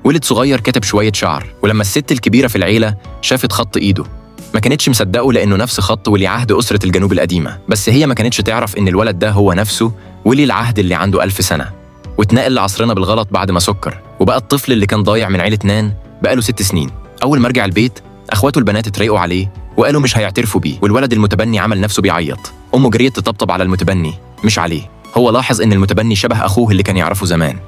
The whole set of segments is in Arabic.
ولد صغير كتب شوية شعر، ولما الست الكبيرة في العيلة شافت خط إيده ما كانتش مصدقه، لأنه نفس خط ولي عهد أسرة الجنوب القديمة. بس هي ما كانتش تعرف إن الولد ده هو نفسه ولي العهد اللي عنده 1000 سنة، واتنقل لعصرنا بالغلط بعد ما سكر، وبقى الطفل اللي كان ضايع من عيلة نان بقاله 6 سنين. أول ما رجع البيت أخواته البنات اتريقوا عليه وقالوا مش هيعترفوا بيه، والولد المتبني عمل نفسه بيعيط. أمه جريت تطبطب على المتبني مش عليه. هو لاحظ إن المتبني شبه أخوه اللي كان يعرفه زمان.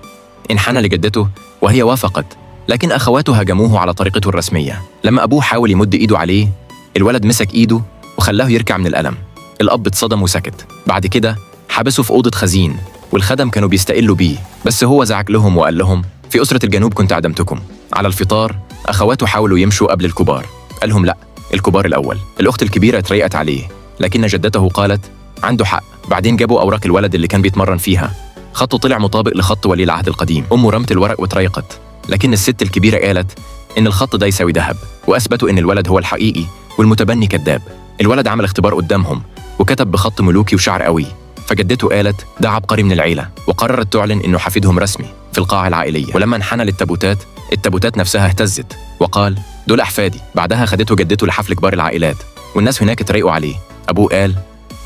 انحنى لجدته وهي وافقت، لكن أخواته هاجموه على طريقته الرسمية. لما أبوه حاول يمد إيده عليه، الولد مسك إيده وخلاه يركع من الألم. الأب اتصدم وسكت. بعد كده حبسه في أوضة خزين، والخدم كانوا بيستقلوا بيه، بس هو زعق لهم وقال لهم في أسرة الجنوب كنت عدمتكم. على الفطار أخواته حاولوا يمشوا قبل الكبار، قال لهم لا، الكبار الأول. الأخت الكبيرة اتريقت عليه، لكن جدته قالت عنده حق. بعدين جابوا أوراق الولد اللي كان بيتمرن فيها، خطه طلع مطابق لخط ولي العهد القديم. أمه رمت الورق وتريقت، لكن الست الكبيرة قالت إن الخط ده يساوي ذهب، وأثبتوا إن الولد هو الحقيقي والمتبني كذاب. الولد عمل اختبار قدامهم وكتب بخط ملوكي وشعر قوي، فجدته قالت ده عبقري من العيلة، وقررت تعلن إنه حفيدهم رسمي في القاعة العائلية. ولما انحنى للتابوتات، التابوتات نفسها اهتزت وقال دول أحفادي. بعدها خدته جدته لحفل كبار العائلات، والناس هناك اتريقوا عليه. أبوه قال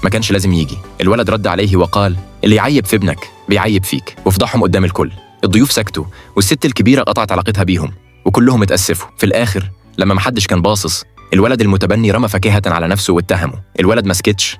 ما كانش لازم يجي. الولد رد عليه وقال اللي يعيب في ابنك بيعيب فيك، وفضحهم قدام الكل. الضيوف سكتوا، والست الكبيرة قطعت علاقتها بيهم، وكلهم اتأسفوا. في الآخر لما محدش كان باصص، الولد المتبني رمى فاكهة على نفسه واتهمه. الولد ما سكتش،